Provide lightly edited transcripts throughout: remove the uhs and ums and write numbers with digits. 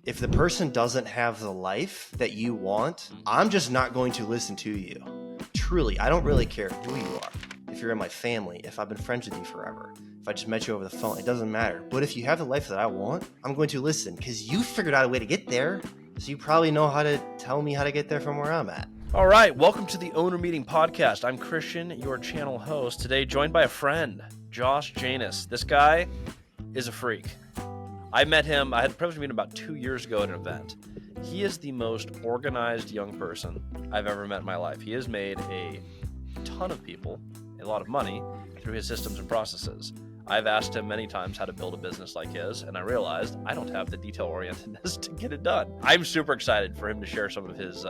If the person doesn't have the life that you want, I'm just not going to listen to you. Truly, I don't really care who you are. If you're in my family, if I've been friends with you forever, if I just met you over the phone, it doesn't matter. But if you have the life that I want, I'm going to listen because you figured out a way to get there. So you probably know how to tell me how to get there from where I'm at. All right, welcome to the Owner Meeting Podcast. I'm Christian, your channel host. Today, joined by a friend, Josh Janus. This guy is a freak. I met him, I had the privilege of meeting him about 2 years ago at an event. He is the most organized young person I've ever met in my life. He has made a ton of people a lot of money through his systems and processes. I've asked him many times how to build a business like his, and I realized I don't have the detail-orientedness to get it done. I'm super excited for him to share some of his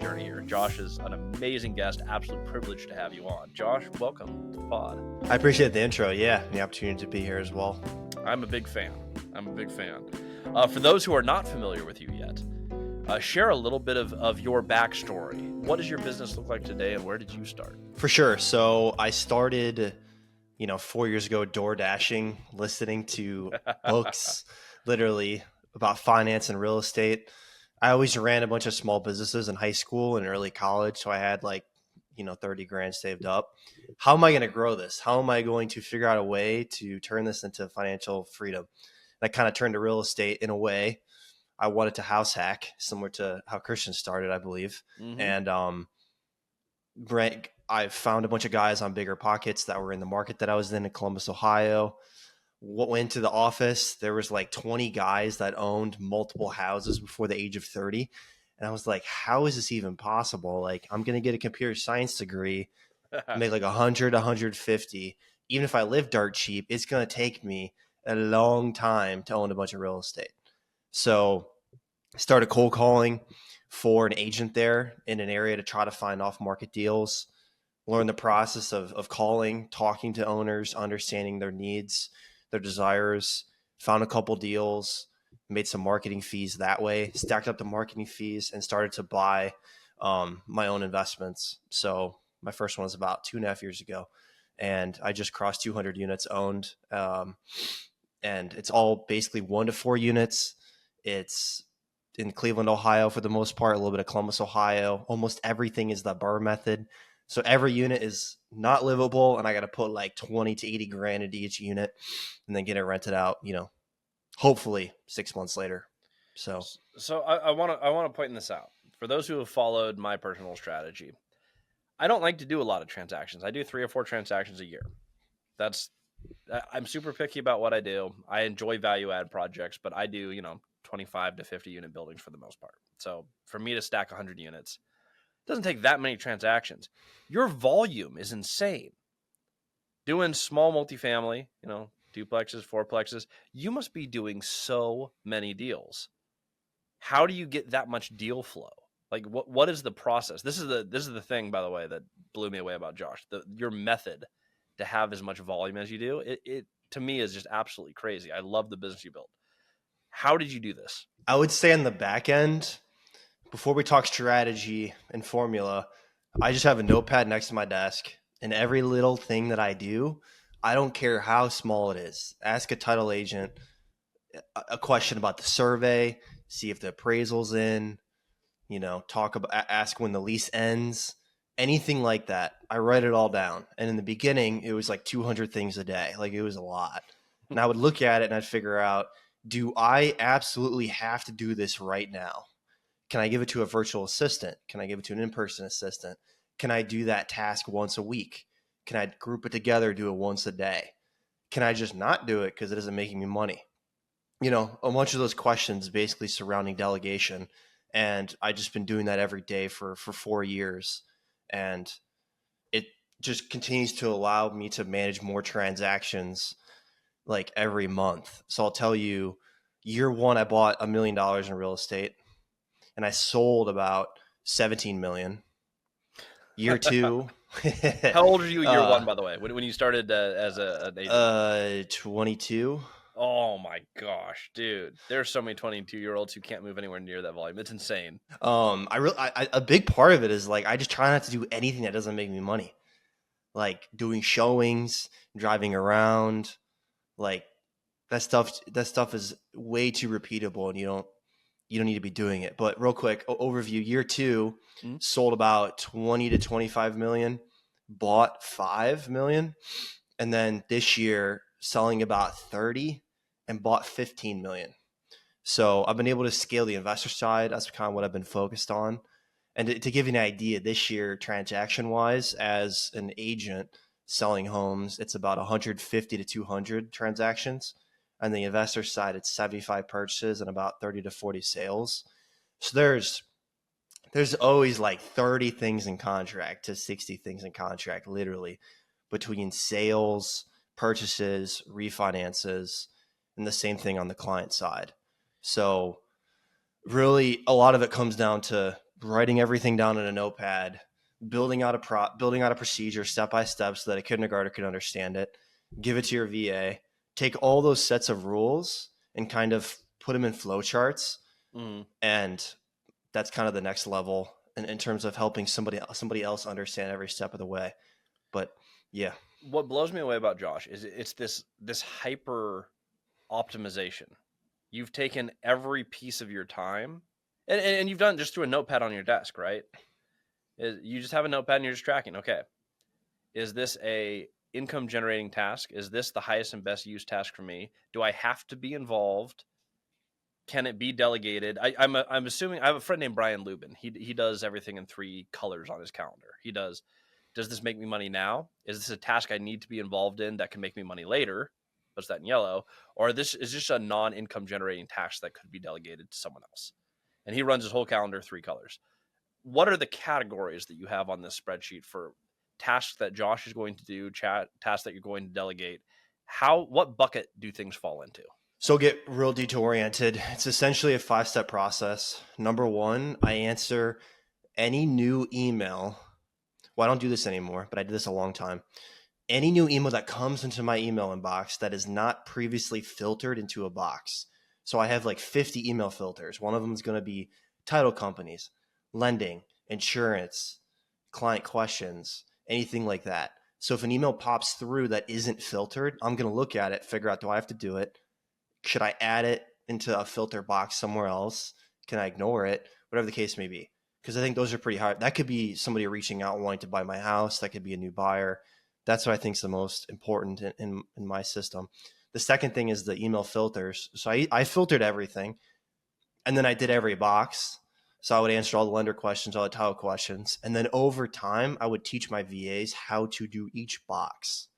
journey here. Josh is an amazing guest, absolute privilege to have you on. Josh, welcome to the pod. I appreciate the intro, and the opportunity to be here as well. I'm a big fan. For those who are not familiar with you yet, share a little bit of your backstory. What does your business look like today, and where did you start? For sure. So I started 4 years ago, door dashing, listening to books, literally about finance and real estate. I always ran a bunch of small businesses in high school and early college. So I had 30 grand saved up. How am I going to grow this? How am I going to figure out a way to turn this into financial freedom? And I kind of turned to real estate in a way. I wanted to house hack, similar to how Christian started, I believe. Mm-hmm. And I found a bunch of guys on Bigger Pockets that were in the market that I was in Columbus, Ohio. Went to the office. There was 20 guys that owned multiple houses before the age of 30. And I was like, how is this even possible? I'm going to get a computer science degree, make 100, 150. Even if I live dirt cheap, it's going to take me a long time to own a bunch of real estate. So I started cold calling for an agent there in an area to try to find off-market deals, learn the process of calling, talking to owners, understanding their needs, their desires, found a couple deals, made some marketing fees that way, stacked up the marketing fees, and started to buy my own investments. So my first one was about 2.5 years ago, and I just crossed 200 units owned. And it's all basically 1 to 4 units. It's in Cleveland, Ohio for the most part, a little bit of Columbus, Ohio. Almost everything is the BRRRR method. So every unit is not livable, and I got to put 20 to 80 grand into each unit and then get it rented out, hopefully 6 months later. So I want to point this out. For those who have followed my personal strategy, I don't like to do a lot of transactions. I do 3 or 4 transactions a year. I'm super picky about what I do. I enjoy value add projects, but I do, 25 to 50 unit buildings for the most part. So for me to stack 100 units, it doesn't take that many transactions. Your volume is insane. Doing small multifamily, duplexes, fourplexes, you must be doing so many deals. How do you get that much deal flow? What is the process? This is the thing, by the way, that blew me away about Josh. Your method to have as much volume as you do, it to me is just absolutely crazy. I love the business you built. How did you do this? I would say on the back end, before we talk strategy and formula, I just have a notepad next to my desk, and every little thing that I do, I don't care how small it is. Ask a title agent a question about the survey, see if the appraisal's in, ask when the lease ends, anything like that. I write it all down. And in the beginning, it was 200 things a day. It was a lot. And I would look at it and I'd figure out, do I absolutely have to do this right now? Can I give it to a virtual assistant? Can I give it to an in-person assistant? Can I do that task once a week? Can I group it together, do it once a day? Can I just not do it because it isn't making me money? A bunch of those questions basically surrounding delegation. And I just been doing that every day for 4 years. And it just continues to allow me to manage more transactions every month. So I'll tell you, year 1, I bought $1 million in real estate and I sold about 17 million. Year 2. How old are you year 1, by the way, when you started as an agent? 22. Oh my gosh, dude! There's so many 22-year-olds who can't move anywhere near that volume. It's insane. A big part of it is I just try not to do anything that doesn't make me money, doing showings, driving around, that stuff is way too repeatable, and you don't need to be doing it. But real quick overview: year 2, Mhm. sold about 20 to 25 million, bought 5 million, and then this year selling about 30 and bought 15 million. So I've been able to scale the investor side. That's kind of what I've been focused on. And to give you an idea, this year, transaction wise, as an agent selling homes, it's about 150 to 200 transactions. On the investor side, it's 75 purchases and about 30 to 40 sales. So there's always like 30 things in contract to 60 things in contract, literally, between sales, purchases, refinances, and the same thing on the client side. So really, a lot of it comes down to writing everything down in a notepad, building out a procedure step by step so that a kindergartner can understand it, give it to your VA, take all those sets of rules and kind of put them in flow charts. Mhm. And that's kind of the next level in terms of helping somebody else understand every step of the way. But yeah. What blows me away about Josh is it's this hyper optimization. You've taken every piece of your time, and you've done it just through a notepad on your desk, right? You just have a notepad and you're just tracking. Okay, is this a income generating task? Is this the highest and best use task for me? Do I have to be involved? Can it be delegated? I'm assuming I have a friend named Brian Lubin. He does everything in 3 colors on his calendar. He does. Does this make me money now? Is this a task I need to be involved in that can make me money later? What's that in yellow? Or this is just a non-income generating task that could be delegated to someone else. And he runs his whole calendar 3 colors. What are the categories that you have on this spreadsheet for tasks that Josh is going to do, tasks that you're going to delegate? What bucket do things fall into? So get real detail oriented. It's essentially a 5-step process. Number 1, I answer any new email. Well, I don't do this anymore, but I did this a long time. Any new email that comes into my email inbox that is not previously filtered into a box. So I have like 50 email filters. One of them is going to be title companies, lending, insurance, client questions, anything like that. So if an email pops through that isn't filtered, I'm going to look at it, figure out, do I have to do it? Should I add it into a filter box somewhere else? Can I ignore it? Whatever the case may be. Because I think those are pretty hard. That could be somebody reaching out wanting to buy my house. That could be a new buyer. That's what I think is the most important in my system. The second thing is the email filters. So I filtered everything, and then I did every box. So I would answer all the lender questions, all the title questions. And then over time, I would teach my VAs how to do each box.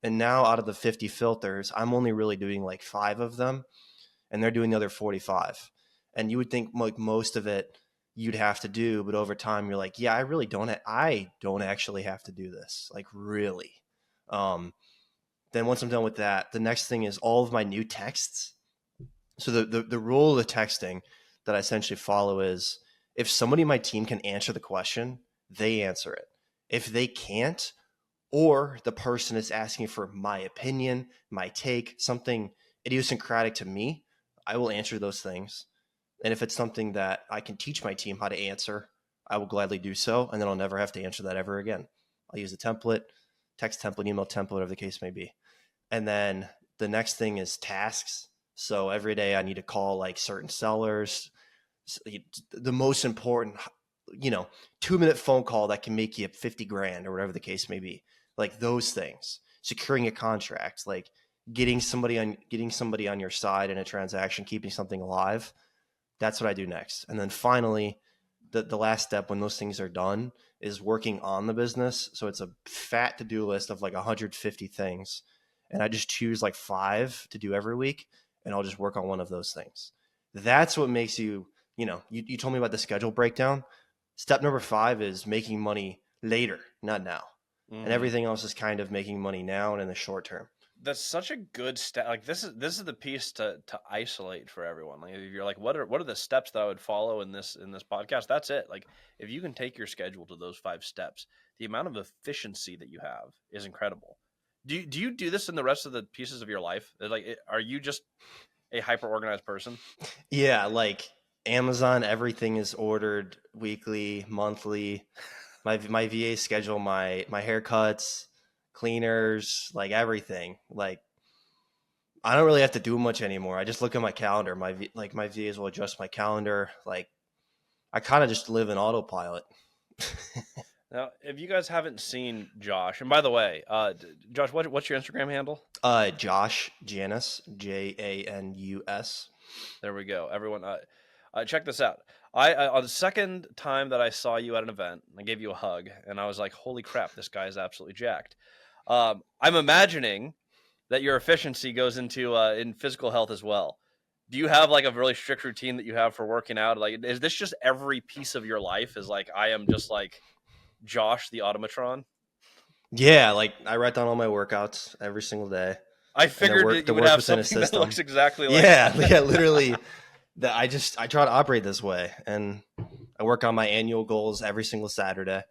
And now out of the 50 filters, I'm only really doing like 5 of them, and they're doing the other 45. And you would think like most of it you'd have to do, but over time you're like, yeah, I don't actually have to do this. Like really. Then once I'm done with that, the next thing is all of my new texts. So the rule of the texting that I essentially follow is if somebody in my team can answer the question, they answer it. If they can't, or the person is asking for my opinion, my take, something idiosyncratic to me, I will answer those things. And if it's something that I can teach my team how to answer, I will gladly do so. And then I'll never have to answer that ever again. I'll use a template, text template, email template, whatever the case may be. And then the next thing is tasks. So every day I need to call like certain sellers. The most important, 2-minute phone call that can make you 50 grand or whatever the case may be. Like those things, securing a contract, like getting somebody on your side in a transaction, keeping something alive. That's what I do next. And then finally, the last step when those things are done is working on the business. So it's a fat to-do list of like 150 things. And I just choose like 5 to do every week, and I'll just work on one of those things. That's what makes you told me about the schedule breakdown. Step number 5 is making money later, not now. And everything else is kind of making money now and in the short term. That's such a good step. Like this is the piece to isolate for everyone. Like if you're like, what are the steps that I would follow in this podcast? That's it. Like if you can take your schedule to those 5 steps, the amount of efficiency that you have is incredible. Do you do this in the rest of the pieces of your life? Like, are you just a hyper organized person? Yeah, like Amazon, everything is ordered weekly, monthly. My VA schedule my haircuts, cleaners, like everything. Like I don't really have to do much anymore. I just look at my calendar. My VAs will adjust my calendar. Like I kind of just live in autopilot. Now, if you guys haven't seen Josh, and by the way, Josh, what's your Instagram handle? Josh Janus, Janus. There we go. Everyone, check this out. I on the second time that I saw you at an event, I gave you a hug, and I was like, "Holy crap, this guy is absolutely jacked." I'm imagining that your efficiency goes into in physical health as well. Do you have like a really strict routine that you have for working out? Like, is this just every piece of your life? Is like I am just like Josh the automatron? Yeah, like I write down all my workouts every single day, I and figured that the you would work have within a something that system. looks exactly like Yeah, that. yeah, literally. That I try to operate this way, and I work on my annual goals every single Saturday,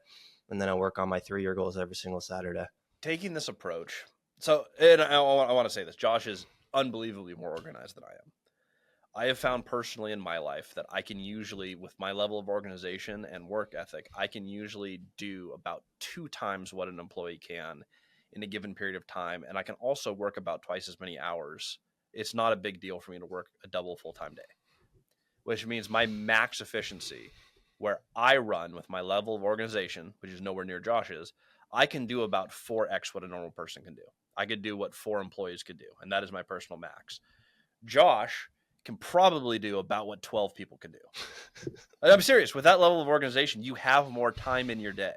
and then I work on my 3-year goals every single Saturday. Taking this approach. So, and I want to say this: Josh is unbelievably more organized than I am. I have found personally in my life that I can usually, with my level of organization and work ethic, I can usually do about 2 times what an employee can in a given period of time. And I can also work about twice as many hours. It's not a big deal for me to work a double full-time day, which means my max efficiency, where I run with my level of organization, which is nowhere near Josh's, I can do about 4x what a normal person can do. I could do what 4 employees could do. And that is my personal max. Josh can probably do about what 12 people can do. I'm serious. With that level of organization, you have more time in your day.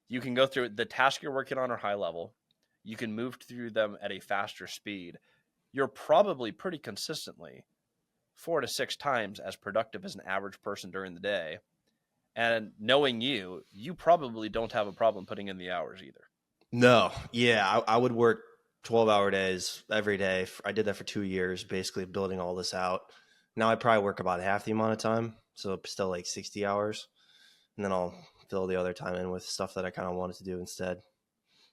You can go through the tasks you're working on are high level. You can move through them at a faster speed. You're probably pretty consistently 4 to 6 times as productive as an average person during the day. And knowing you, you probably don't have a problem putting in the hours either. No, yeah, I would work 12-hour days every day. I did that for 2 years, basically building all this out. Now I probably work about half the amount of time, so still like 60 hours, and then I'll fill the other time in with stuff that I kind of wanted to do instead.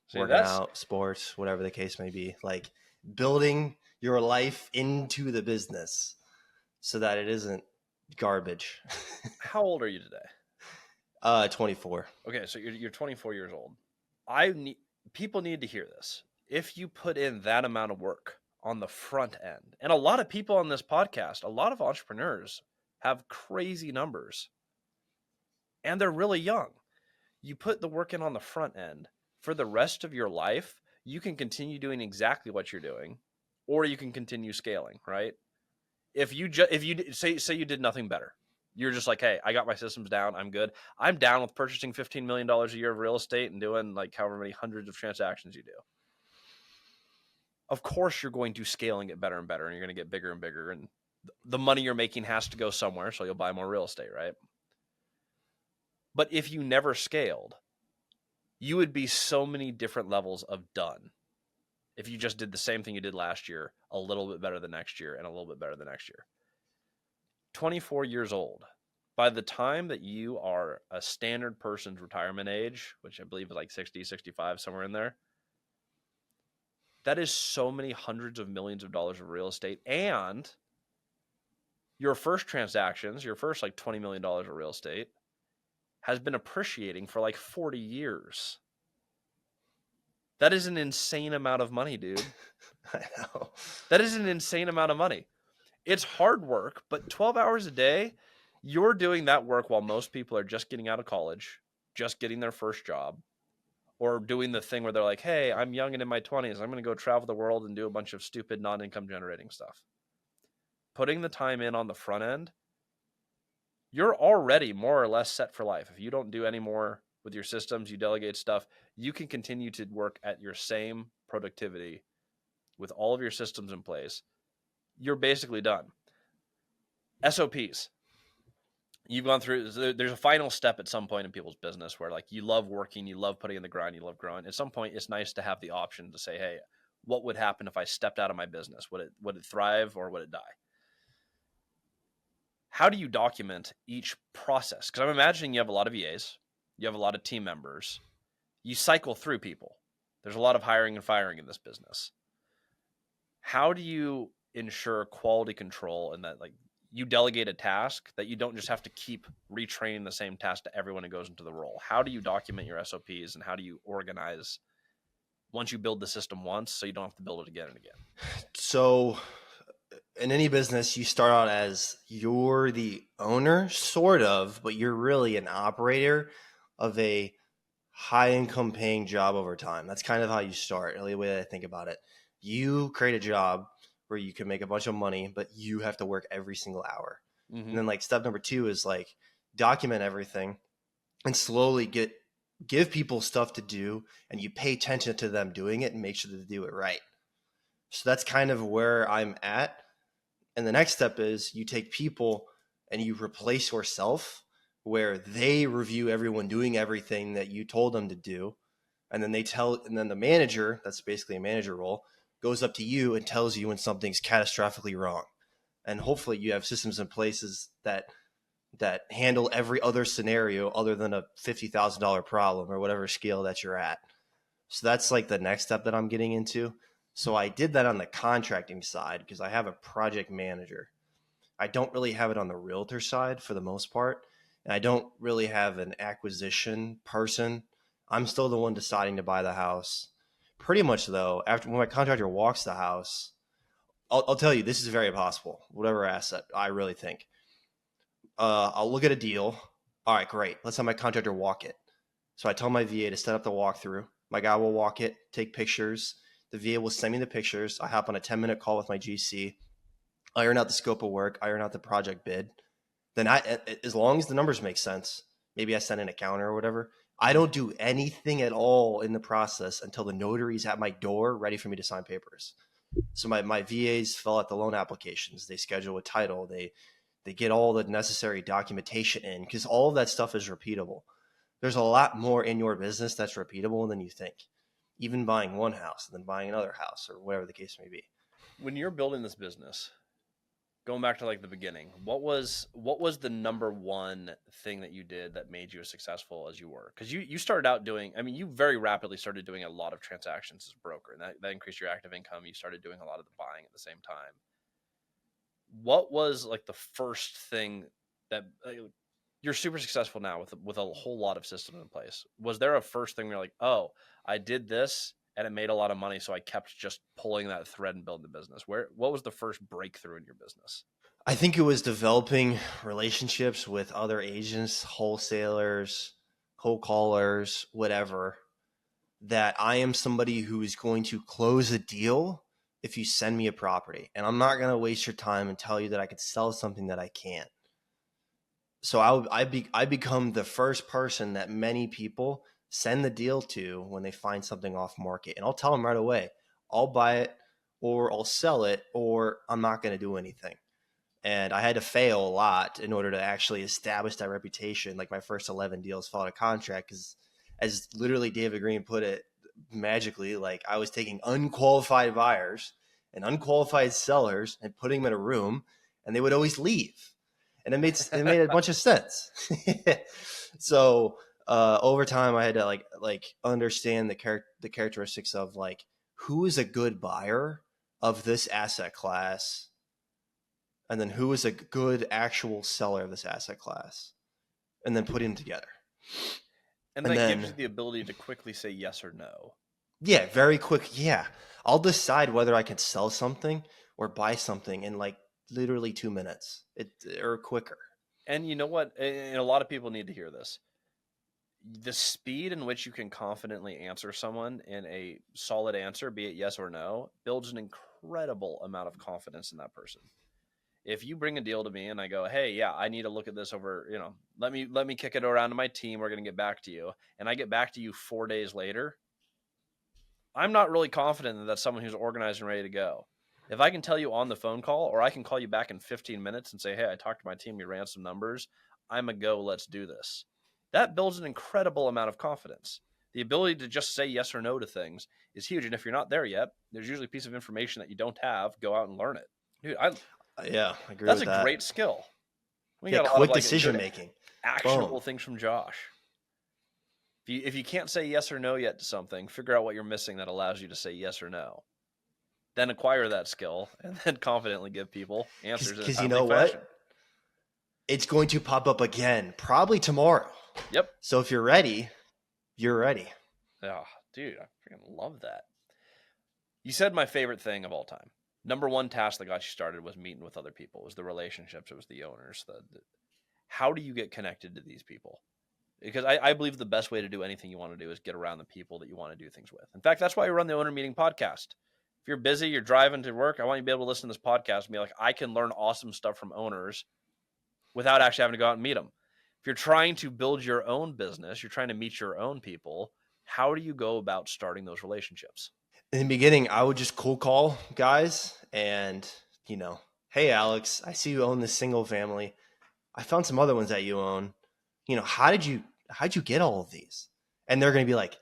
See, Working that's out, sports, whatever the case may be. Like building your life into the business so that it isn't garbage. how old are you today? 24. Okay, so you're 24 years old. People need to hear this. If you put in that amount of work on the front end, and a lot of people on this podcast, a lot of entrepreneurs have crazy numbers, and they're really young. You put the work in on the front end for the rest of your life, you can continue doing exactly what you're doing, or you can continue scaling, right? If you say you did nothing better, you're just like, hey, I got my systems down, I'm good. I'm down with purchasing $15 million a year of real estate and doing like however many hundreds of transactions you do. Of course, you're going to scale and get better and better, and you're going to get bigger and bigger, and the money you're making has to go somewhere, so you'll buy more real estate, right? But if you never scaled, you would be so many different levels of done if you just did the same thing you did last year, a little bit better the next year, and a little bit better the next year. 24 years old. By the time that you are a standard person's retirement age, which I believe is like 60, 65, somewhere in there, that is so many hundreds of millions of dollars of real estate. And your first transactions, your first like $20 million of real estate has been appreciating for like 40 years. That is an insane amount of money, dude. I know. That is an insane amount of money. It's hard work, but 12 hours a day, you're doing that work while most people are just getting out of college, just getting their first job, or doing the thing where they're like, hey, I'm young and in my 20s. I'm going to go travel the world and do a bunch of stupid non-income generating stuff. Putting the time in on the front end, you're already more or less set for life. If you don't do any more with your systems, you delegate stuff, you can continue to work at your same productivity with all of your systems in place. You're basically done. SOPs. You've gone through, there's a final step at some point in people's business where like you love working, you love putting in the grind, you love growing. At some point, it's nice to have the option to say, hey, what would happen if I stepped out of my business? Would it thrive or would it die? How do you document each process? Because I'm imagining you have a lot of VAs, you have a lot of team members, you cycle through people. There's a lot of hiring and firing in this business. How do you ensure quality control and that like you delegate a task that you don't just have to keep retraining the same task to everyone who goes into the role? How do you document your SOPs and how do you organize once you build the system once, so you don't have to build it again and again? So in any business, you start out as you're the owner, sort of, but you're really an operator of a high income paying job over time. That's kind of how you start, really, the way that I think about it. You create a job where you can make a bunch of money, but you have to work every single hour. And then like step number 2 is like document everything and slowly give people stuff to do, and you pay attention to them doing it and make sure that they do it right. So that's kind of where I'm at. And the next step is you take people and you replace yourself, where they review everyone doing everything that you told them to do. And then and then the manager, that's basically a manager role, goes up to you and tells you when something's catastrophically wrong. And hopefully you have systems in places that handle every other scenario other than a $50,000 problem or whatever scale that you're at. So that's like the next step that I'm getting into. So I did that on the contracting side because I have a project manager. I don't really have it on the realtor side for the most part. And I don't really have an acquisition person. I'm still the one deciding to buy the house. Pretty much though, after when my contractor walks the house, I'll tell you, this is very possible. Whatever asset, I really think. I'll look at a deal. All right, great. Let's have my contractor walk it. So I tell my VA to set up the walkthrough. My guy will walk it, take pictures. The VA will send me the pictures. I hop on a 10-minute call with my GC, iron out the scope of work, iron out the project bid. Then as long as the numbers make sense, maybe I send in a counter or whatever. I don't do anything at all in the process until the notary's at my door ready for me to sign papers. So my VAs fill out the loan applications. They schedule a title. They get all the necessary documentation in, because all of that stuff is repeatable. There's a lot more in your business that's repeatable than you think. Even buying one house and then buying another house or whatever the case may be. When you're building this business, going back to like the beginning, what was the number one thing that you did that made you as successful as you were? Because you started out doing, I mean, you very rapidly started doing a lot of transactions as a broker, and that increased your active income. You started doing a lot of the buying at the same time. What was like the first thing that you're super successful now with a whole lot of systems in place? Was there a first thing where you're like, oh, I did this and it made a lot of money, so I kept just pulling that thread and building the business? What was the first breakthrough in your business? I think it was developing relationships with other agents, wholesalers, cold callers, whatever, that I am somebody who is going to close a deal if you send me a property. And I'm not going to waste your time and tell you that I could sell something that I can't. So I become the first person that many people send the deal to when they find something off market. And I'll tell them right away, I'll buy it or I'll sell it, or I'm not going to do anything. And I had to fail a lot in order to actually establish that reputation. Like my first 11 deals fell out of contract because, as literally David Green put it magically, like I was taking unqualified buyers and unqualified sellers and putting them in a room, and they would always leave. And it made a bunch of sense. So over time, I had to like understand the characteristics of like who is a good buyer of this asset class, and then who is a good actual seller of this asset class, and then put them together. And that gives you the ability to quickly say yes or no. Yeah, very quick. Yeah. I'll decide whether I can sell something or buy something in like literally 2 minutes or quicker. And you know what? And a lot of people need to hear this. The speed in which you can confidently answer someone in a solid answer, be it yes or no, builds an incredible amount of confidence in that person. If you bring a deal to me and I go, hey, yeah, I need to look at this over, let me kick it around to my team. We're going to get back to you. And I get back to you 4 days later, I'm not really confident that that's someone who's organized and ready to go. If I can tell you on the phone call, or I can call you back in 15 minutes and say, hey, I talked to my team, we ran some numbers, I'm a go, let's do this. That builds an incredible amount of confidence. The ability to just say yes or no to things is huge. And if you're not there yet, there's usually a piece of information that you don't have. Go out and learn it. Dude, I agree with that. That's a great skill. We got a quick decision making. Actionable things from Josh. If you can't say yes or no yet to something, figure out what you're missing that allows you to say yes or no. Then acquire that skill and then confidently give people answers. Because you know what? It's going to pop up again, probably tomorrow. Yep. So if you're ready, you're ready. Oh, dude, I freaking love that. You said my favorite thing of all time. Number one task that got you started was meeting with other people. It was the relationships. It was the owners. How do you get connected to these people? Because I believe the best way to do anything you want to do is get around the people that you want to do things with. In fact, that's why we run the Owner Meeting podcast. If you're busy, you're driving to work, I want you to be able to listen to this podcast and be like, I can learn awesome stuff from owners without actually having to go out and meet them. If you're trying to build your own business, you're trying to meet your own people, how do you go about starting those relationships? In the beginning, I would just cold call guys and, hey, Alex, I see you own this single family. I found some other ones that you own. How'd you get all of these? And they're going to be like,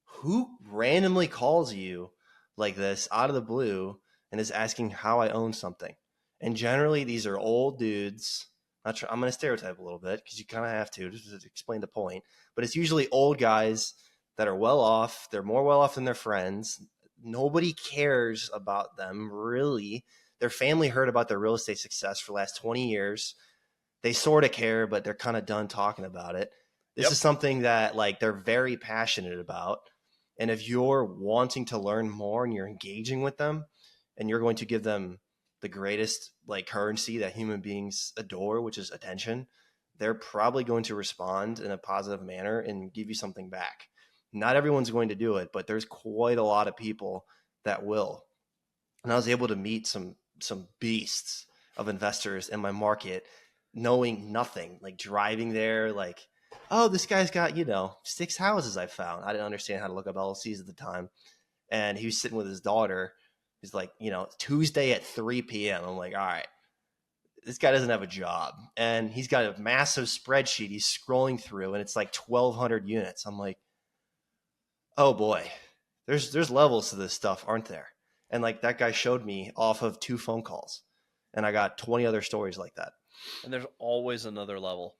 who randomly calls you like this out of the blue and is asking how I own something? And generally, these are old dudes. I'm going to stereotype a little bit because you kind of have to just to explain the point. But it's usually old guys that are well off. They're more well off than their friends. Nobody cares about them, really. Their family heard about their real estate success for the last 20 years. They sort of care, but they're kind of done talking about it. This is something that they're very passionate about. And if you're wanting to learn more and you're engaging with them and you're going to give them the greatest currency that human beings adore, which is attention, they're probably going to respond in a positive manner and give you something back. Not everyone's going to do it, but there's quite a lot of people that will. And I was able to meet some beasts of investors in my market, knowing nothing, driving there, oh, this guy's got, 6 houses I found. I didn't understand how to look up LLCs at the time. And he was sitting with his daughter. He's like, Tuesday at 3 p.m. I'm like, all right, this guy doesn't have a job. And he's got a massive spreadsheet he's scrolling through, and it's 1,200 units. I'm like, oh boy, there's levels to this stuff, aren't there? And that guy showed me off of 2 phone calls. And I got 20 other stories like that. And there's always another level.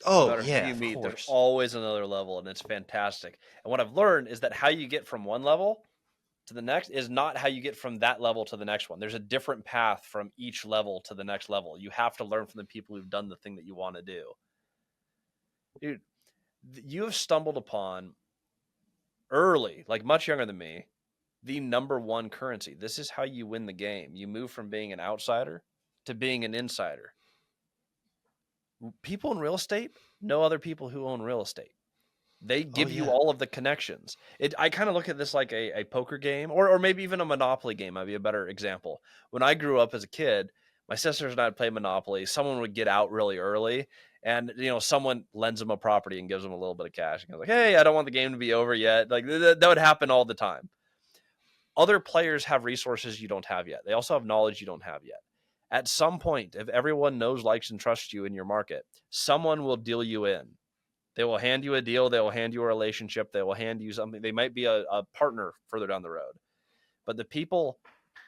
Oh, no matter yeah, who you meet, of there's course. always another level, and it's fantastic. And what I've learned is that how you get from one level to the next is not how you get from that level to the next one. There's a different path from each level to the next level. You have to learn from the people who've done the thing that you want to do. Dude, you have stumbled upon early, much younger than me, the number one currency. This is how you win the game. You move from being an outsider to being an insider. People in real estate know other people who own real estate. They give you all of the connections. I kind of look at this like a poker game or maybe even a Monopoly game. Might be a better example. When I grew up as a kid, my sisters and I would play Monopoly. Someone would get out really early and, someone lends them a property and gives them a little bit of cash. And goes like, hey, I don't want the game to be over yet. That would happen all the time. Other players have resources you don't have yet. They also have knowledge you don't have yet. At some point, if everyone knows, likes, and trusts you in your market, someone will deal you in. They will hand you a deal. They will hand you a relationship. They will hand you something. They might be a partner further down the road. But the people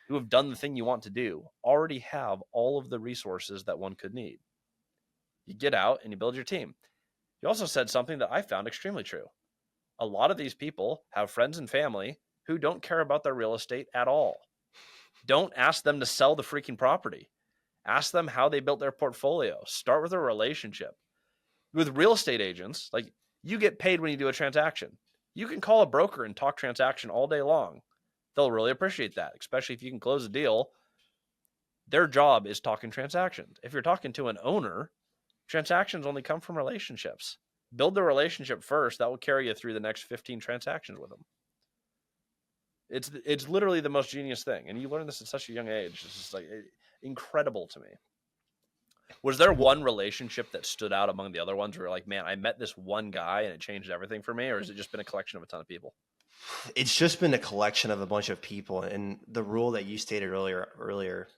who have done the thing you want to do already have all of the resources that one could need. You get out and you build your team. You also said something that I found extremely true. A lot of these people have friends and family who don't care about their real estate at all. Don't ask them to sell the freaking property. Ask them how they built their portfolio. Start with a relationship. With real estate agents, you get paid when you do a transaction. You can call a broker and talk transaction all day long. They'll really appreciate that, especially if you can close a deal. Their job is talking transactions. If you're talking to an owner, transactions only come from relationships. Build the relationship first. That will carry you through the next 15 transactions with them. It's literally the most genius thing. And you learn this at such a young age. It's just incredible to me. Was there one relationship that stood out among the other ones where you're like, man, I met this one guy and it changed everything for me? Or has it just been a collection of a ton of people? It's just been a collection of a bunch of people. And the rule that you stated earlier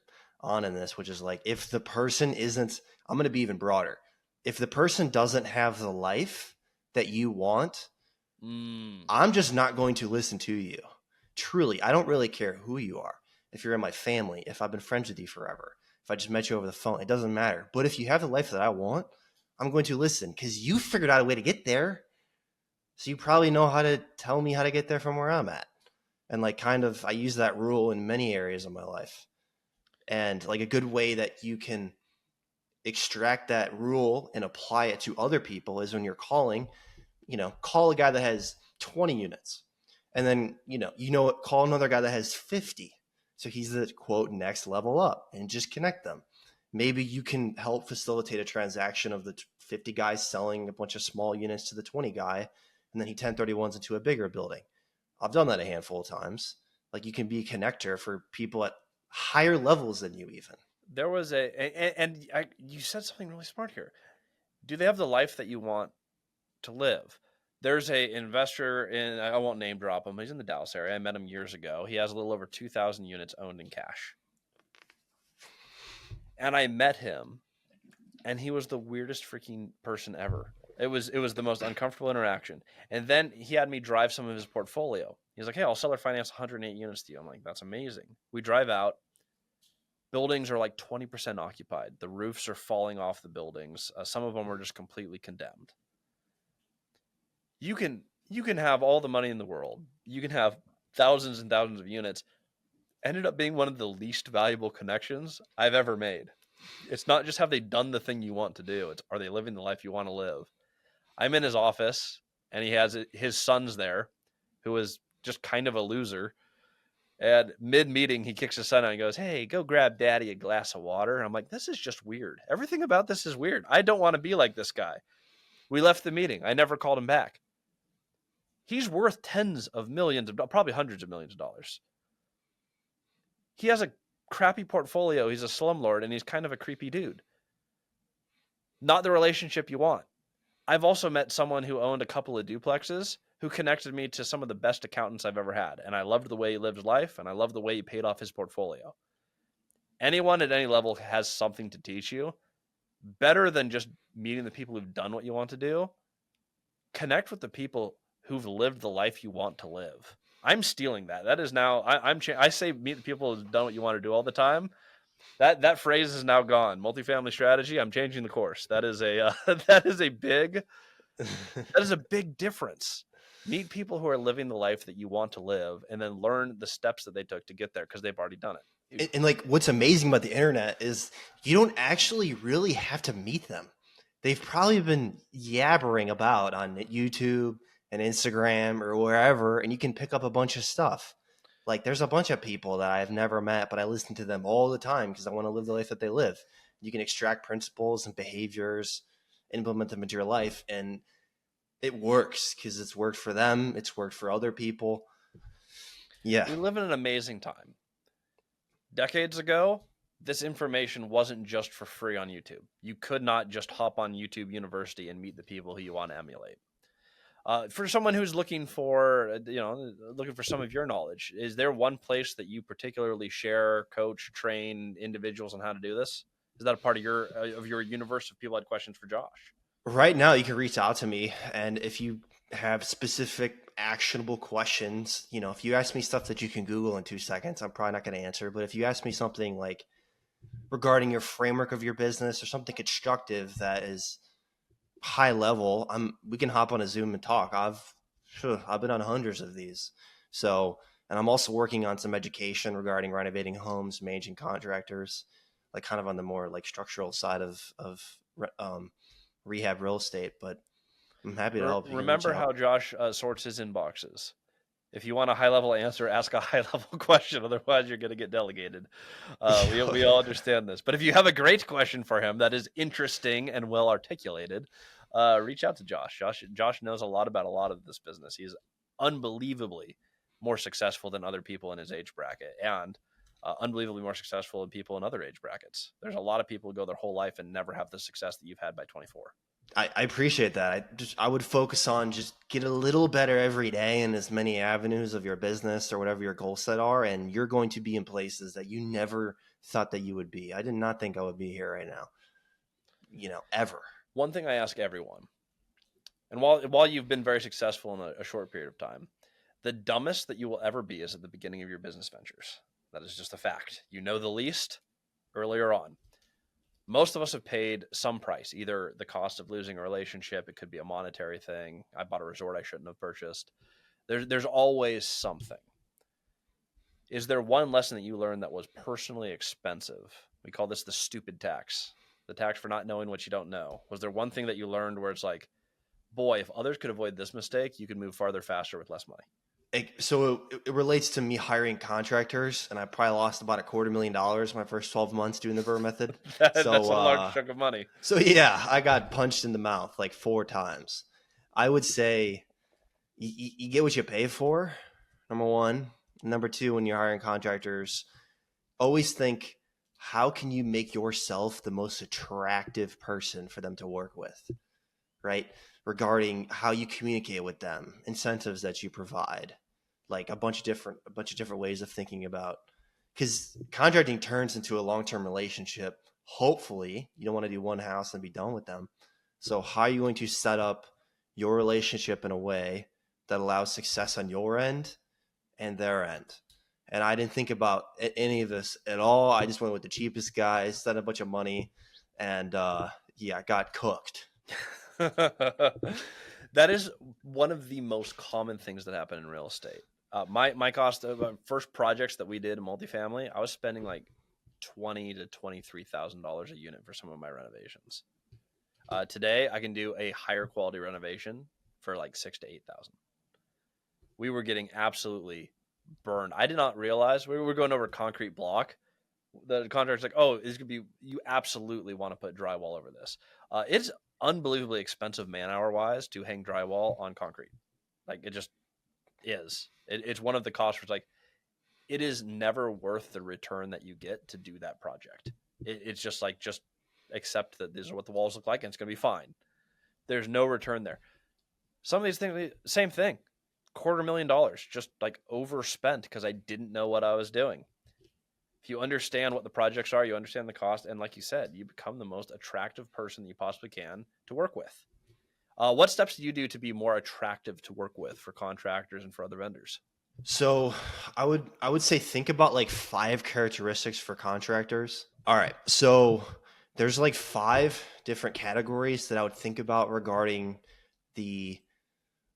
on in this, which is if the person isn't, I'm going to be even broader. If the person doesn't have the life that you want, I'm just not going to listen to you. Truly, I don't really care who you are. If you're in my family, if I've been friends with you forever, if I just met you over the phone, it doesn't matter. But if you have the life that I want, I'm going to listen because you figured out a way to get there. So you probably know how to tell me how to get there from where I'm at. And I use that rule in many areas of my life. And a good way that you can extract that rule and apply it to other people is when you're calling, call a guy that has 20 units And then, call another guy that has 50. So he's the quote next level up, and just connect them. Maybe you can help facilitate a transaction of the 50 guys selling a bunch of small units to the 20 guy, and then he 1031s into a bigger building. I've done that a handful of times. Like, you can be a connector for people at higher levels than you even. There was you said something really smart here. Do they have the life that you want to live? There's a investor I won't name drop him. He's in the Dallas area. I met him years ago. He has a little over 2,000 units owned in cash. And I met him, and he was the weirdest freaking person ever. It was the most uncomfortable interaction. And then he had me drive some of his portfolio. He's like, "Hey, I'll seller finance 108 units to you." I'm like, "That's amazing." We drive out. Buildings are like 20% occupied. The roofs are falling off the buildings. Some of them are just completely condemned. You can have all the money in the world. You can have thousands and thousands of units. Ended up being one of the least valuable connections I've ever made. It's not just have they done the thing you want to do. It's, are they living the life you want to live? I'm in his office, and he has his son's there, who is just kind of a loser. And mid-meeting, he kicks his son out and goes, "Hey, go grab daddy a glass of water." And I'm like, this is just weird. Everything about this is weird. I don't want to be like this guy. We left the meeting. I never called him back. He's worth tens of millions, probably hundreds of millions of dollars. He has a crappy portfolio. He's a slumlord, and he's kind of a creepy dude. Not the relationship you want. I've also met someone who owned a couple of duplexes who connected me to some of the best accountants I've ever had. And I loved the way he lived his life, and I loved the way he paid off his portfolio. Anyone at any level has something to teach you. Better than just meeting the people who've done what you want to do. Connect with the people who've lived the life you want to live. I'm stealing that. That is now, I say meet the people who've done what you want to do all the time. That phrase is now gone. Multifamily strategy. I'm changing the course. That is a big difference. Meet people who are living the life that you want to live, and then learn the steps that they took to get there because they've already done it. And like, what's amazing about the internet is you don't actually really have to meet them. They've probably been yabbering about on YouTube and Instagram or wherever, and you can pick up a bunch of stuff. Like, there's a bunch of people that I've never met, but I listen to them all the time because I want to live the life that they live. You can extract principles and behaviors, implement them into your life, and it works because it's worked for them. It's worked for other people. Yeah. We live in an amazing time. Decades ago, this information wasn't just for free on YouTube. You could not just hop on YouTube University and meet the people who you want to emulate. For someone who's looking for some of your knowledge, is there one place that you particularly share, coach, train individuals on how to do this? Is that a part of your universe of people who had questions for Josh? Right now, you can reach out to me, and if you have specific actionable questions, if you ask me stuff that you can Google in 2 seconds, I'm probably not going to answer. But if you ask me something like regarding your framework of your business or something constructive that is high level, we can hop on a Zoom and talk. I've been on hundreds of these. So, and I'm also working on some education regarding renovating homes, managing contractors, like kind of on the more like structural side of rehab real estate. But I'm happy to help. Remember how Josh sorts his inboxes. If you want a high-level answer, ask a high-level question. Otherwise, you're going to get delegated. We all understand this. But if you have a great question for him that is interesting and well-articulated, reach out to Josh. Josh knows a lot about a lot of this business. He's unbelievably more successful than other people in his age bracket, and unbelievably more successful than people in other age brackets. There's a lot of people who go their whole life and never have the success that you've had by 24. I appreciate that. I would focus on just get a little better every day in as many avenues of your business or whatever your goal set are, and you're going to be in places that you never thought that you would be. I did not think I would be here right now, ever. One thing I ask everyone, and while you've been very successful in a short period of time, the dumbest that you will ever be is at the beginning of your business ventures. That is just a fact. You know the least earlier on. Most of us have paid some price, either the cost of losing a relationship. It could be a monetary thing. I bought a resort I shouldn't have purchased. There's always something. Is there one lesson that you learned that was personally expensive? We call this the stupid tax, the tax for not knowing what you don't know. Was there one thing that you learned where it's like, boy, if others could avoid this mistake, you could move farther faster with less money? it relates to me hiring contractors, and I probably lost about $250,000 my first 12 months doing the Burr method. That's So a large chunk of money. so yeah, I got punched in the mouth like 4 times. I would say you get what you pay for. Number one. Number two, when you're hiring contractors, always think, how can you make yourself the most attractive person for them to work with, right? Regarding how you communicate with them, incentives that you provide, like a bunch of different ways of thinking about, because contracting turns into a long-term relationship. Hopefully, you don't want to do one house and be done with them. So how are you going to set up your relationship in a way that allows success on your end and their end? And I didn't think about any of this at all. I just went with the cheapest guys, spent a bunch of money, and yeah, got cooked. That is one of the most common things that happen in real estate. My cost of first projects that we did in multifamily, I was spending like $20,000 to $23,000 a unit for some of my renovations. Today, I can do a higher quality renovation for like 6,000 to 8,000. We were getting absolutely burned. I did not realize we were going over a concrete block. The contractor's like, "Oh, this could be. You absolutely want to put drywall over this." It's unbelievably expensive man-hour wise to hang drywall on concrete. Like it just is. It's one of the costs. Where it's like it is never worth the return that you get to do that project. It's just like just accept that these are what the walls look like and it's going to be fine. There's no return there. Some of these things, same thing. $250,000 just like overspent because I didn't know what I was doing. If you understand what the projects are, you understand the cost, and like you said, you become the most attractive person that you possibly can to work with. What steps do you do to be more attractive to work with for contractors and for other vendors? So I would say think about like 5 characteristics for contractors. All right. So there's like 5 different categories that I would think about regarding the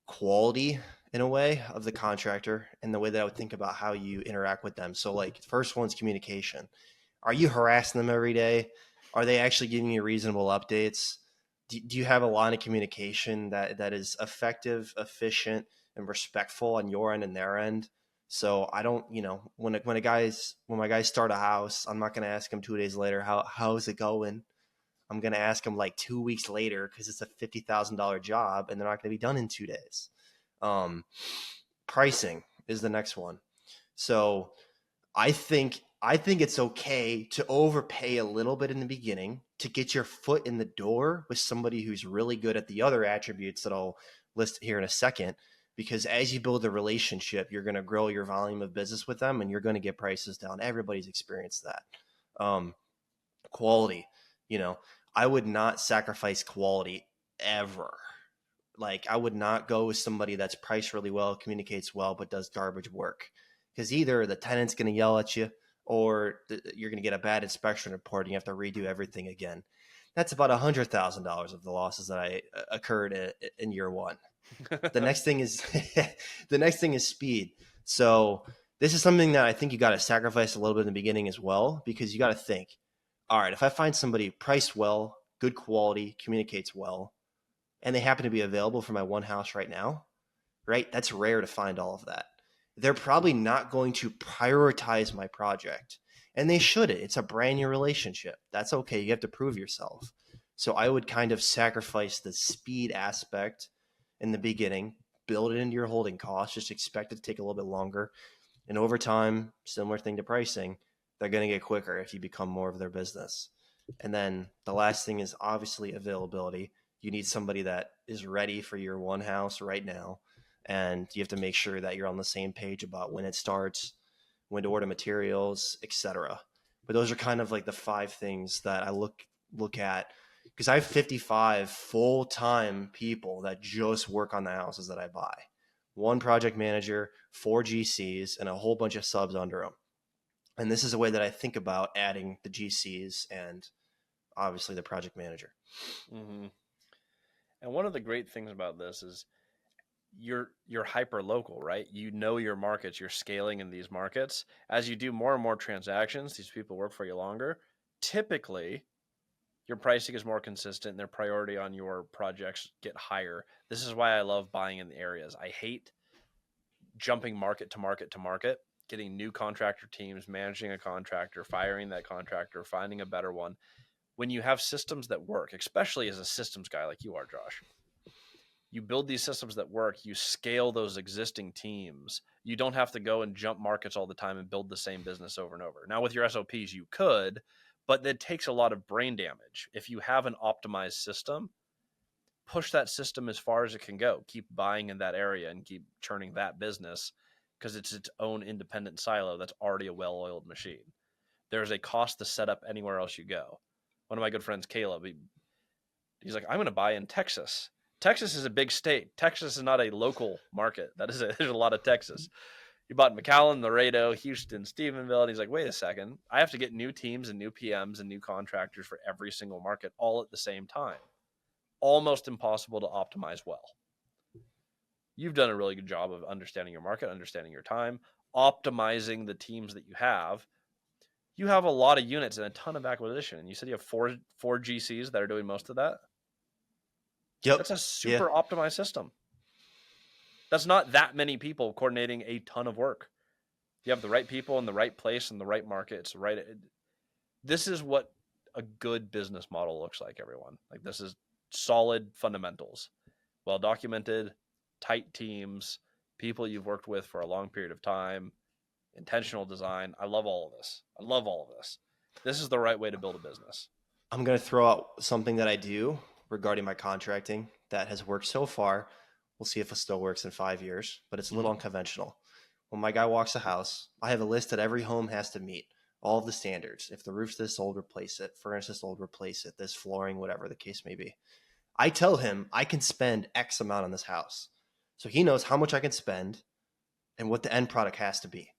quality in a way of the contractor and the way that I would think about how you interact with them. So like the first one's communication. Are you harassing them every day? Are they actually giving you reasonable updates? Do you have a line of communication that is effective, efficient, and respectful on your end and their end? So I don't, when my guys start a house, I'm not going to ask them 2 days later how's it going. I'm going to ask them like 2 weeks later because it's a $50,000 job and they're not going to be done in 2 days. Um, Pricing is the next one. So I think it's okay to overpay a little bit in the beginning to get your foot in the door with somebody who's really good at the other attributes that I'll list here in a second. Because as you build a relationship, you're going to grow your volume of business with them and you're going to get prices down. Everybody's experienced that. Quality, you know, I would not sacrifice quality ever. Like I would not go with somebody that's priced really well, communicates well, but does garbage work. Because either the tenant's going to yell at you or you're going to get a bad inspection report and you have to redo everything again. That's about $100,000 of the losses that I occurred in year one. The next thing is the next thing is speed. So this is something that I think you got to sacrifice a little bit in the beginning as well, because you got to think, all right, if I find somebody priced well, good quality, communicates well, and they happen to be available for my one house right now, right? That's rare to find all of that. They're probably not going to prioritize my project. And they shouldn't. It's a brand new relationship. That's okay. You have to prove yourself. So I would kind of sacrifice the speed aspect in the beginning, build it into your holding costs, just expect it to take a little bit longer. And over time, similar thing to pricing, they're going to get quicker if you become more of their business. And then the last thing is obviously availability. You need somebody that is ready for your one house right now. And you have to make sure that you're on the same page about when it starts, when to order materials, etc. But those are kind of like the 5 things that I look at, because I have 55 full-time people that just work on the houses that I buy. 1 project manager, 4 GCs, and a whole bunch of subs under them. And this is a way that I think about adding the GCs and obviously the project manager. Mm-hmm. And one of the great things about this is you're hyper local, right? You know your markets, you're scaling in these markets. As you do more and more transactions, these people work for you longer. Typically, your pricing is more consistent and their priority on your projects get higher. This is why I love buying in the areas. I hate jumping market to market to market, getting new contractor teams, managing a contractor, firing that contractor, finding a better one. When you have systems that work, especially as a systems guy like you are, Josh, you build these systems that work, you scale those existing teams. You don't have to go and jump markets all the time and build the same business over and over. Now, with your SOPs, you could, but it takes a lot of brain damage. If you have an optimized system, push that system as far as it can go. Keep buying in that area and keep churning that business because it's its own independent silo that's already a well-oiled machine. There's a cost to set up anywhere else you go. One of my good friends, Caleb, he's like, I'm going to buy in Texas. Texas is a big state. Texas is not a local market. There's a lot of Texas. He bought McAllen, Laredo, Houston, Stephenville. And he's like, wait a second. I have to get new teams and new PMs and new contractors for every single market all at the same time. Almost impossible to optimize well. You've done a really good job of understanding your market, understanding your time, optimizing the teams that you have. You have a lot of units and a ton of acquisition. And you said you have four GCs that are doing most of that. Yep. That's a super optimized system. That's not that many people coordinating a ton of work. You have the right people in the right place in the right markets. Right. This is what a good business model looks like, everyone. Like, this is solid fundamentals, well documented, tight teams, people you've worked with for a long period of time, intentional design. I love all of this. This is the right way to build a business. I'm going to throw out something that I do regarding my contracting that has worked so far. We'll see if it still works in 5 years, but it's a little unconventional. When my guy walks a house, I have a list that every home has to meet, all of the standards. If the roof's this old, replace it. Furnace this old, replace it. This flooring, whatever the case may be. I tell him I can spend X amount on this house. So he knows how much I can spend and what the end product has to be.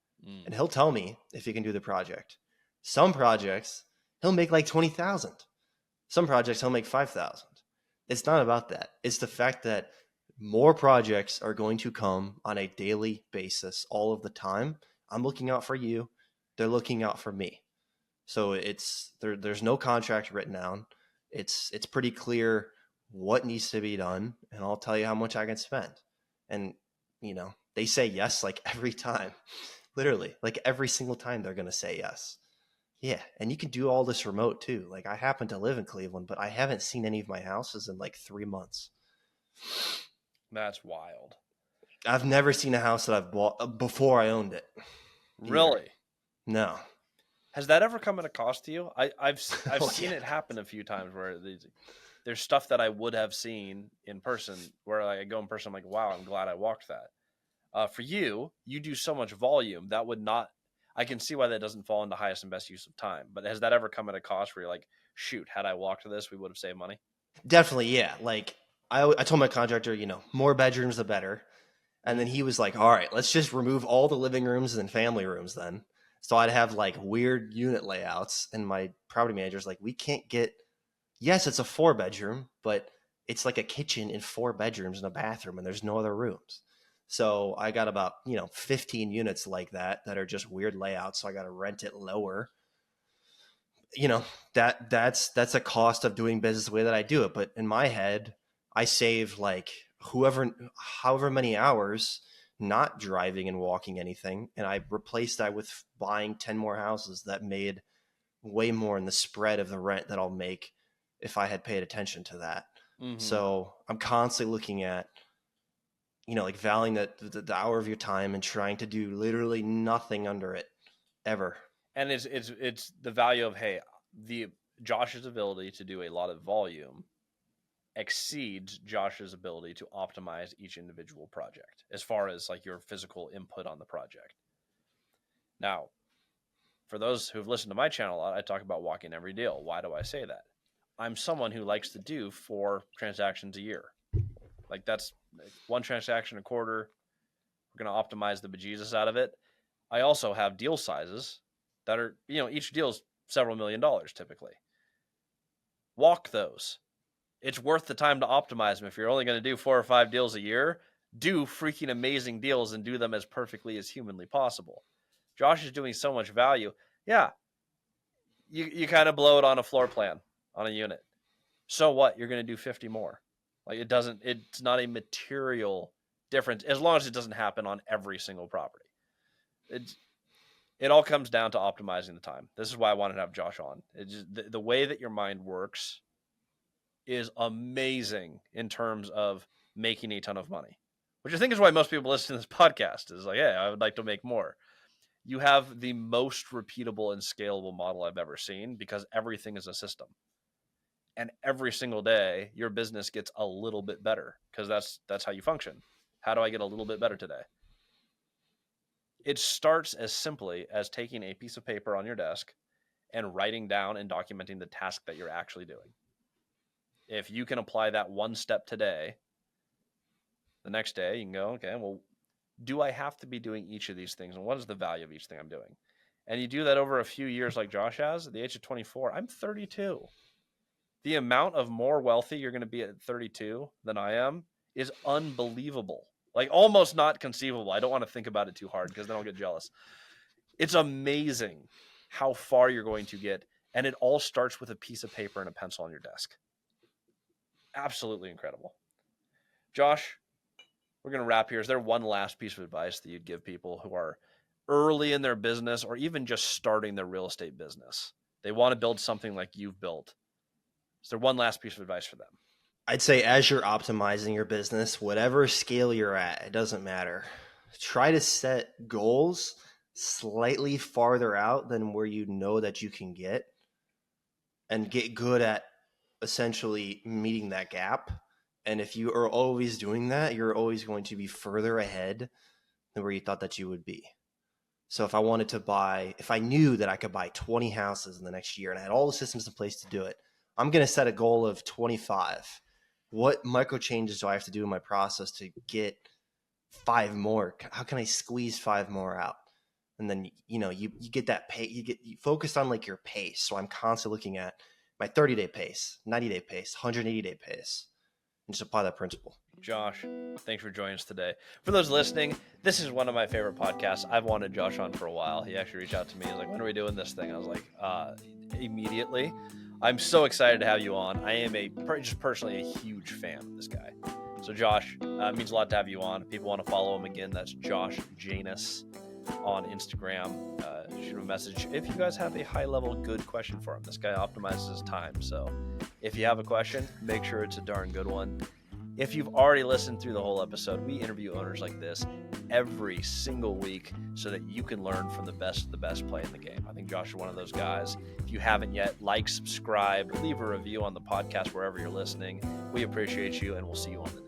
And he'll tell me if he can do the project. Some projects, he'll make like 20,000. Some projects, he'll make 5,000. It's not about that. It's the fact that more projects are going to come on a daily basis all of the time. I'm looking out for you. They're looking out for me. So there's no contract written down. It's pretty clear what needs to be done, and I'll tell you how much I can spend. And, they say yes like every time. Literally, like every single time they're going to say yes. Yeah, and you can do all this remote too. Like, I happen to live in Cleveland, but I haven't seen any of my houses in like 3 months. That's wild. I've never seen a house that I've bought before I owned it. Really? No. Has that ever come at a cost to you? I've seen it happen a few times where there's stuff that I would have seen in person where I go in person, I'm like, wow, I'm glad I walked that. For you do so much volume that would not. I can see why that doesn't fall into highest and best use of time. But has that ever come at a cost where you're like, shoot, had I walked this, we would have saved money? Definitely, yeah. Like, I told my contractor, more bedrooms the better. And then he was like, all right, let's just remove all the living rooms and family rooms then. So I'd have like weird unit layouts. And my property manager's like, we can't get, yes, it's a 4-bedroom, but it's like a kitchen and 4 bedrooms and a bathroom and there's no other rooms. So I got about, 15 units like that are just weird layouts. So I got to rent it lower. That's a cost of doing business the way that I do it. But in my head, I save like however many hours not driving and walking anything. And I replaced that with buying 10 more houses that made way more in the spread of the rent that I'll make if I had paid attention to that. Mm-hmm. So I'm constantly looking at, like valuing the hour of your time and trying to do literally nothing under it ever. And it's the value of, hey, Josh's ability to do a lot of volume exceeds Josh's ability to optimize each individual project as far as like your physical input on the project. Now, for those who've listened to my channel a lot, I talk about walking every deal. Why do I say that? I'm someone who likes to do 4 transactions a year. Like, that's 1 transaction a quarter. We're going to optimize the bejesus out of it. I also have deal sizes that are, each deal is several $1 million typically. Walk those. It's worth the time to optimize them. If you're only going to do 4 or 5 deals a year, do freaking amazing deals and do them as perfectly as humanly possible. Josh is doing so much value. Yeah. You kind of blow it on a floor plan on a unit. So what? You're going to do 50 more. Like, it's not a material difference as long as it doesn't happen on every single property. It all comes down to optimizing the time. This is why I wanted to have Josh on. It's just the way that your mind works is amazing in terms of making a ton of money, which I think is why most people listen to this podcast is like, yeah, I would like to make more. You have the most repeatable and scalable model I've ever seen because everything is a system. And every single day, your business gets a little bit better because that's how you function. How do I get a little bit better today? It starts as simply as taking a piece of paper on your desk and writing down and documenting the task that you're actually doing. If you can apply that one step today, the next day you can go, okay, well, do I have to be doing each of these things? And what is the value of each thing I'm doing? And you do that over a few years like Josh has. At the age of 24, I'm 32. The amount of more wealthy you're going to be at 32 than I am is unbelievable. Like almost not conceivable. I don't want to think about it too hard because then I'll get jealous. It's amazing how far you're going to get. And it all starts with a piece of paper and a pencil on your desk. Absolutely incredible. Josh, we're going to wrap here. Is there one last piece of advice that you'd give people who are early in their business or even just starting their real estate business? They want to build something like you've built. Is there one last piece of advice for them? I'd say as you're optimizing your business, whatever scale you're at, it doesn't matter. Try to set goals slightly farther out than where you know that you can get and get good at essentially meeting that gap. And if you are always doing that, you're always going to be further ahead than where you thought that you would be. So if I knew that I could buy 20 houses in the next year and I had all the systems in place to do it, I'm going to set a goal of 25. What micro changes do I have to do in my process to get 5 more? How can I squeeze 5 more out? And then, you get that pace, you focus on like your pace. So I'm constantly looking at my 30-day pace, 90-day pace, 180-day pace, and just apply that principle. Josh, thanks for joining us today. For those listening, this is one of my favorite podcasts. I've wanted Josh on for a while. He actually reached out to me. He was like, when are we doing this thing? I was like, immediately. I'm so excited to have you on. I am just personally a huge fan of this guy. So Josh, it means a lot to have you on. If people want to follow him again, that's Josh Janus on Instagram. Shoot him a message. If you guys have a high-level good question for him, this guy optimizes his time. So if you have a question, make sure it's a darn good one. If you've already listened through the whole episode, we interview owners like this every single week so that you can learn from the best of the best play in the game. I think Josh is one of those guys. If you haven't yet, like, subscribe, leave a review on the podcast wherever you're listening. We appreciate you, and we'll see you on the